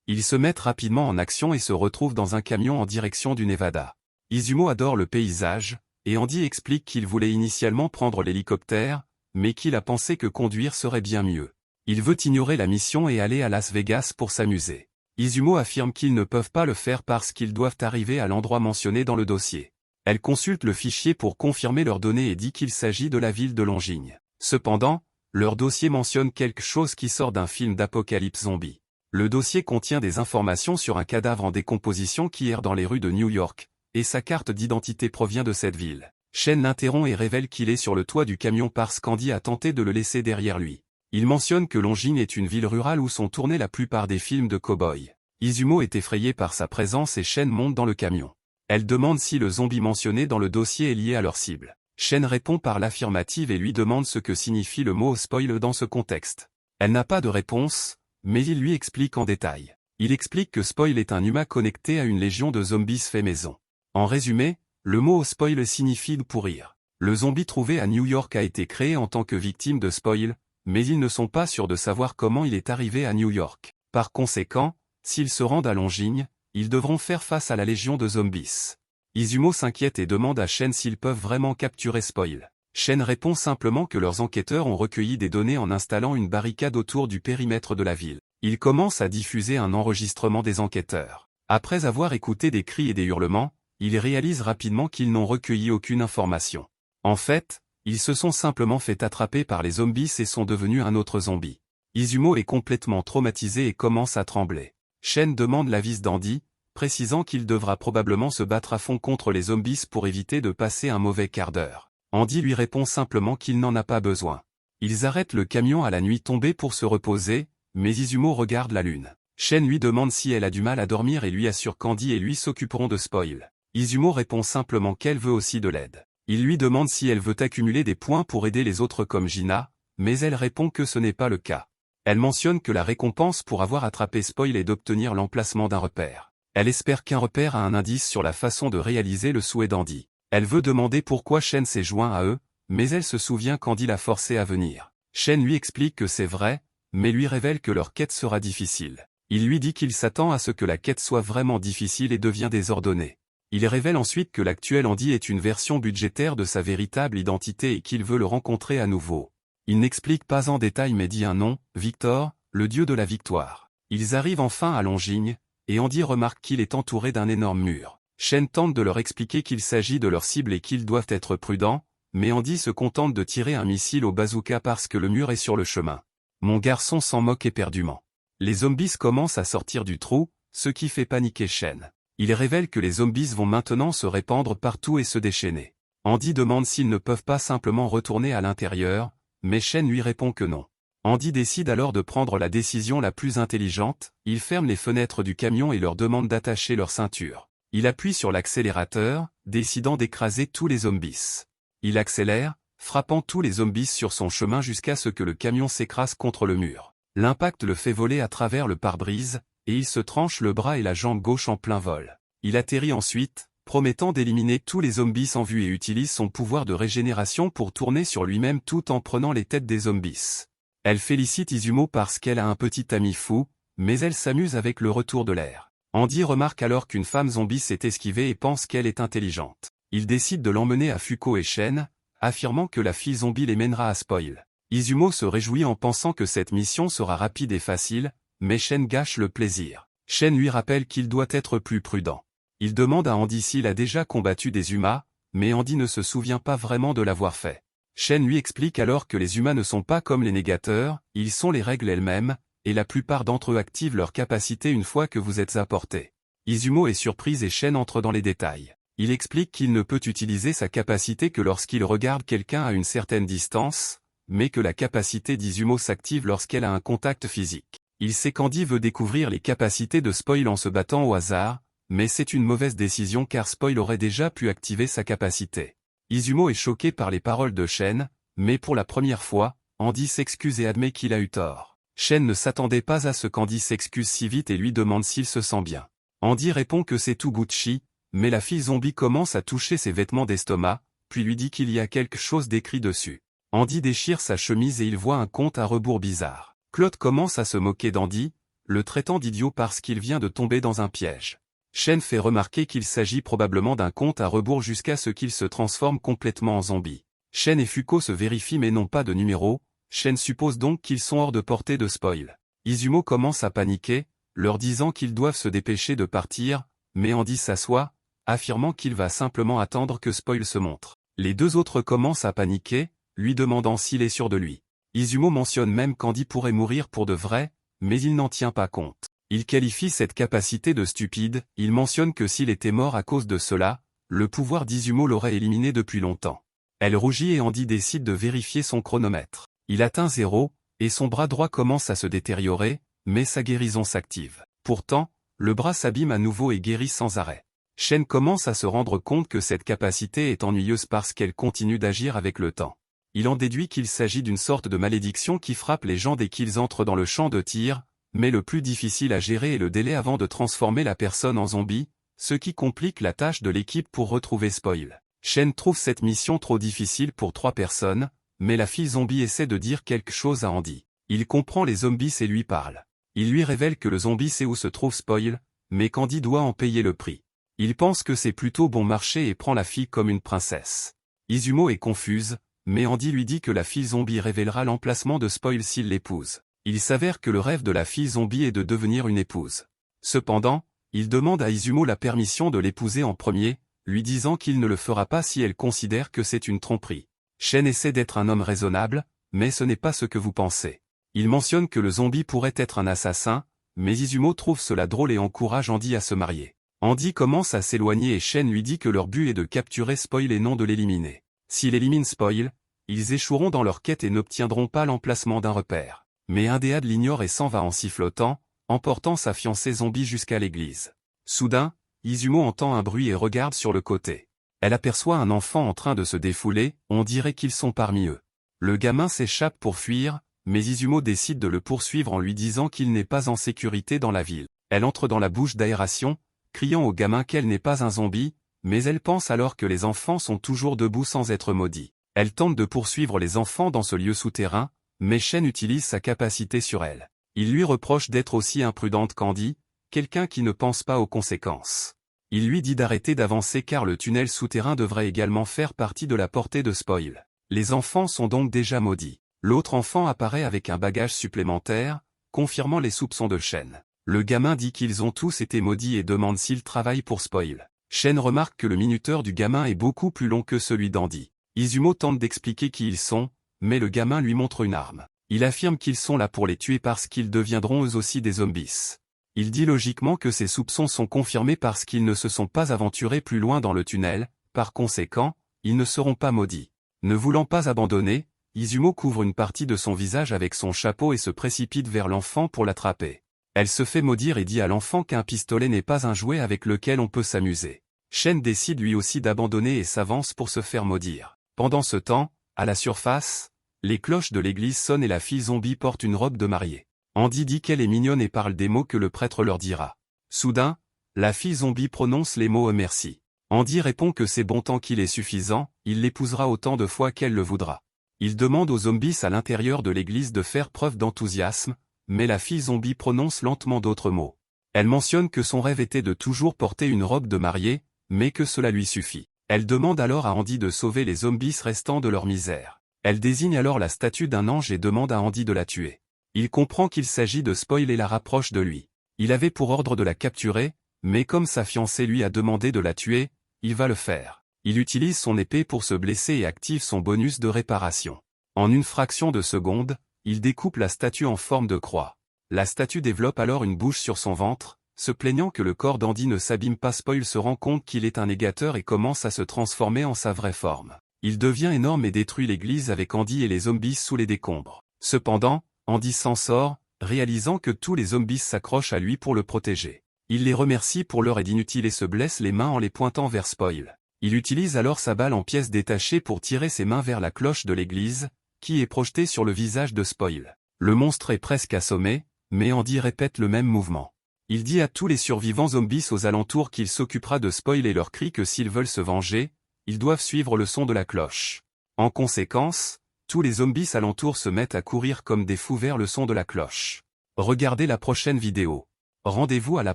Ils se mettent rapidement en action et se retrouvent dans un camion en direction du Nevada. Izumo adore le paysage, et Andy explique qu'il voulait initialement prendre l'hélicoptère, mais qu'il a pensé que conduire serait bien mieux. Il veut ignorer la mission et aller à Las Vegas pour s'amuser. Izumo affirme qu'ils ne peuvent pas le faire parce qu'ils doivent arriver à l'endroit mentionné dans le dossier. Elle consulte le fichier pour confirmer leurs données et dit qu'il s'agit de la ville de Longines. Cependant, leur dossier mentionne quelque chose qui sort d'un film d'apocalypse zombie. Le dossier contient des informations sur un cadavre en décomposition qui erre dans les rues de New York, et sa carte d'identité provient de cette ville. Shen l'interrompt et révèle qu'il est sur le toit du camion parce qu'Andy a tenté de le laisser derrière lui. Il mentionne que Longines est une ville rurale où sont tournés la plupart des films de cow-boys. Izumo est effrayé par sa présence et Shen monte dans le camion. Elle demande si le zombie mentionné dans le dossier est lié à leur cible. Shen répond par l'affirmative et lui demande ce que signifie le mot spoil dans ce contexte. Elle n'a pas de réponse, mais il lui explique en détail. Il explique que spoil est un humain connecté à une légion de zombies fait maison. En résumé, le mot spoil signifie pourrir. Le zombie trouvé à New York a été créé en tant que victime de spoil, mais ils ne sont pas sûrs de savoir comment il est arrivé à New York. Par conséquent, s'ils se rendent à Longines, ils devront faire face à la légion de zombies. Izumo s'inquiète et demande à Shen s'ils peuvent vraiment capturer spoil. Shen répond simplement que leurs enquêteurs ont recueilli des données en installant une barricade autour du périmètre de la ville. Ils commencent à diffuser un enregistrement des enquêteurs. Après avoir écouté des cris et des hurlements, ils réalisent rapidement qu'ils n'ont recueilli aucune information. En fait, ils se sont simplement fait attraper par les zombies et sont devenus un autre zombie. Izumo est complètement traumatisé et commence à trembler. Shen demande l'avis d'Andy, précisant qu'il devra probablement se battre à fond contre les zombies pour éviter de passer un mauvais quart d'heure. Andy lui répond simplement qu'il n'en a pas besoin. Ils arrêtent le camion à la nuit tombée pour se reposer, mais Izumo regarde la lune. Shen lui demande si elle a du mal à dormir et lui assure qu'Andy et lui s'occuperont de spoil. Izumo répond simplement qu'elle veut aussi de l'aide. Il lui demande si elle veut accumuler des points pour aider les autres comme Gina, mais elle répond que ce n'est pas le cas. Elle mentionne que la récompense pour avoir attrapé spoil est d'obtenir l'emplacement d'un repère. Elle espère qu'un repère a un indice sur la façon de réaliser le souhait d'Andy. Elle veut demander pourquoi Shen s'est joint à eux, mais elle se souvient qu'Andy l'a forcé à venir. Shen lui explique que c'est vrai, mais lui révèle que leur quête sera difficile. Il lui dit qu'il s'attend à ce que la quête soit vraiment difficile et devient désordonnée. Il révèle ensuite que l'actuel Andy est une version budgétaire de sa véritable identité et qu'il veut le rencontrer à nouveau. Il n'explique pas en détail mais dit un nom, Victor, le dieu de la victoire. Ils arrivent enfin à Longines, et Andy remarque qu'il est entouré d'un énorme mur. Shen tente de leur expliquer qu'il s'agit de leur cible et qu'ils doivent être prudents, mais Andy se contente de tirer un missile au bazooka parce que le mur est sur le chemin. Mon garçon s'en moque éperdument. Les zombies commencent à sortir du trou, ce qui fait paniquer Shen. Il révèle que les zombies vont maintenant se répandre partout et se déchaîner. Andy demande s'ils ne peuvent pas simplement retourner à l'intérieur, mais Shen lui répond que non. Andy décide alors de prendre la décision la plus intelligente, il ferme les fenêtres du camion et leur demande d'attacher leur ceinture. Il appuie sur l'accélérateur, décidant d'écraser tous les zombies. Il accélère, frappant tous les zombies sur son chemin jusqu'à ce que le camion s'écrase contre le mur. L'impact le fait voler à travers le pare-brise, et il se tranche le bras et la jambe gauche en plein vol. Il atterrit ensuite, promettant d'éliminer tous les zombies en vue et utilise son pouvoir de régénération pour tourner sur lui-même tout en prenant les têtes des zombies. Elle félicite Izumo parce qu'elle a un petit ami fou, mais elle s'amuse avec le retour de l'air. Andy remarque alors qu'une femme zombie s'est esquivée et pense qu'elle est intelligente. Il décide de l'emmener à Fuko et Shen, affirmant que la fille zombie les mènera à spoil. Izumo se réjouit en pensant que cette mission sera rapide et facile, mais Shen gâche le plaisir. Shen lui rappelle qu'il doit être plus prudent. Il demande à Andy s'il a déjà combattu des humains, mais Andy ne se souvient pas vraiment de l'avoir fait. Shen lui explique alors que les humains ne sont pas comme les négateurs, ils sont les règles elles-mêmes, et la plupart d'entre eux activent leur capacité une fois que vous êtes à portée. Izumo est surprise et Shen entre dans les détails. Il explique qu'il ne peut utiliser sa capacité que lorsqu'il regarde quelqu'un à une certaine distance, mais que la capacité d'Izumo s'active lorsqu'elle a un contact physique. Il sait qu'Andy veut découvrir les capacités de spoil en se battant au hasard, mais c'est une mauvaise décision car spoil aurait déjà pu activer sa capacité. Izumo est choqué par les paroles de Shen, mais pour la première fois, Andy s'excuse et admet qu'il a eu tort. Shen ne s'attendait pas à ce qu'Andy s'excuse si vite et lui demande s'il se sent bien. Andy répond que c'est tout Gucci, mais la fille zombie commence à toucher ses vêtements d'estomac, puis lui dit qu'il y a quelque chose d'écrit dessus. Andy déchire sa chemise et il voit un compte à rebours bizarre. Claude commence à se moquer d'Andy, le traitant d'idiot parce qu'il vient de tomber dans un piège. Shen fait remarquer qu'il s'agit probablement d'un compte à rebours jusqu'à ce qu'il se transforme complètement en zombie. Shen et Fuko se vérifient mais n'ont pas de numéro, Shen suppose donc qu'ils sont hors de portée de spoil. Izumo commence à paniquer, leur disant qu'ils doivent se dépêcher de partir, mais Andy s'assoit, affirmant qu'il va simplement attendre que spoil se montre. Les deux autres commencent à paniquer, lui demandant s'il est sûr de lui. Izumo mentionne même qu'Andy pourrait mourir pour de vrai, mais il n'en tient pas compte. Il qualifie cette capacité de stupide, il mentionne que s'il était mort à cause de cela, le pouvoir d'Izumo l'aurait éliminé depuis longtemps. Elle rougit et Andy décide de vérifier son chronomètre. Il atteint 0, et son bras droit commence à se détériorer, mais sa guérison s'active. Pourtant, le bras s'abîme à nouveau et guérit sans arrêt. Shen commence à se rendre compte que cette capacité est ennuyeuse parce qu'elle continue d'agir avec le temps. Il en déduit qu'il s'agit d'une sorte de malédiction qui frappe les gens dès qu'ils entrent dans le champ de tir, mais le plus difficile à gérer est le délai avant de transformer la personne en zombie, ce qui complique la tâche de l'équipe pour retrouver Spoil. Shen trouve cette mission trop difficile pour 3 personnes, mais la fille zombie essaie de dire quelque chose à Andy. Il comprend les zombies et lui parle. Il lui révèle que le zombie sait où se trouve Spoil, mais qu'Andy doit en payer le prix. Il pense que c'est plutôt bon marché et prend la fille comme une princesse. Izumo est confuse, mais Andy lui dit que la fille zombie révélera l'emplacement de Spoil s'il l'épouse. Il s'avère que le rêve de la fille zombie est de devenir une épouse. Cependant, il demande à Izumo la permission de l'épouser en premier, lui disant qu'il ne le fera pas si elle considère que c'est une tromperie. Shen essaie d'être un homme raisonnable, mais ce n'est pas ce que vous pensez. Il mentionne que le zombie pourrait être un assassin, mais Izumo trouve cela drôle et encourage Andy à se marier. Andy commence à s'éloigner et Shen lui dit que leur but est de capturer Spoil et non de l'éliminer. S'il élimine Spoil, ils échoueront dans leur quête et n'obtiendront pas l'emplacement d'un repère. Mais un des Hades l'ignore et s'en va en sifflotant, emportant sa fiancée zombie jusqu'à l'église. Soudain, Izumo entend un bruit et regarde sur le côté. Elle aperçoit un enfant en train de se défouler, on dirait qu'ils sont parmi eux. Le gamin s'échappe pour fuir, mais Izumo décide de le poursuivre en lui disant qu'il n'est pas en sécurité dans la ville. Elle entre dans la bouche d'aération, criant au gamin qu'elle n'est pas un zombie, mais elle pense alors que les enfants sont toujours debout sans être maudits. Elle tente de poursuivre les enfants dans ce lieu souterrain, mais Shen utilise sa capacité sur elle. Il lui reproche d'être aussi imprudente qu'Andy, quelqu'un qui ne pense pas aux conséquences. Il lui dit d'arrêter d'avancer car le tunnel souterrain devrait également faire partie de la portée de Spoil. Les enfants sont donc déjà maudits. L'autre enfant apparaît avec un bagage supplémentaire, confirmant les soupçons de Shen. Le gamin dit qu'ils ont tous été maudits et demande s'ils travaillent pour Spoil. Shen remarque que le minuteur du gamin est beaucoup plus long que celui d'Andy. Izumo tente d'expliquer qui ils sont, mais le gamin lui montre une arme. Il affirme qu'ils sont là pour les tuer parce qu'ils deviendront eux aussi des zombies. Il dit logiquement que ses soupçons sont confirmés parce qu'ils ne se sont pas aventurés plus loin dans le tunnel, par conséquent, ils ne seront pas maudits. Ne voulant pas abandonner, Izumo couvre une partie de son visage avec son chapeau et se précipite vers l'enfant pour l'attraper. Elle se fait maudire et dit à l'enfant qu'un pistolet n'est pas un jouet avec lequel on peut s'amuser. Shen décide lui aussi d'abandonner et s'avance pour se faire maudire. Pendant ce temps, à la surface, les cloches de l'église sonnent et la fille zombie porte une robe de mariée. Andy dit qu'elle est mignonne et parle des mots que le prêtre leur dira. Soudain, la fille zombie prononce les mots « merci ». Andy répond que c'est bon tant qu'il est suffisant, il l'épousera autant de fois qu'elle le voudra. Il demande aux zombies à l'intérieur de l'église de faire preuve d'enthousiasme, mais la fille zombie prononce lentement d'autres mots. Elle mentionne que son rêve était de toujours porter une robe de mariée, mais que cela lui suffit. Elle demande alors à Andy de sauver les zombies restants de leur misère. Elle désigne alors la statue d'un ange et demande à Andy de la tuer. Il comprend qu'il s'agit de Spoil et la rapproche de lui. Il avait pour ordre de la capturer, mais comme sa fiancée lui a demandé de la tuer, il va le faire. Il utilise son épée pour se blesser et active son bonus de réparation. En une fraction de seconde, il découpe la statue en forme de croix. La statue développe alors une bouche sur son ventre, se plaignant que le corps d'Andy ne s'abîme pas. Spoil se rend compte qu'il est un négateur et commence à se transformer en sa vraie forme. Il devient énorme et détruit l'église avec Andy et les zombies sous les décombres. Cependant, Andy s'en sort, réalisant que tous les zombies s'accrochent à lui pour le protéger. Il les remercie pour leur aide inutile et se blesse les mains en les pointant vers Spoil. Il utilise alors sa balle en pièces détachées pour tirer ses mains vers la cloche de l'église, qui est projetée sur le visage de Spoil. Le monstre est presque assommé, mais Andy répète le même mouvement. Il dit à tous les survivants zombies aux alentours qu'il s'occupera de Spoil et leur crie que s'ils veulent se venger, ils doivent suivre le son de la cloche. En conséquence, tous les zombies alentours se mettent à courir comme des fous vers le son de la cloche. Regardez la prochaine vidéo. Rendez-vous à la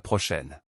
prochaine.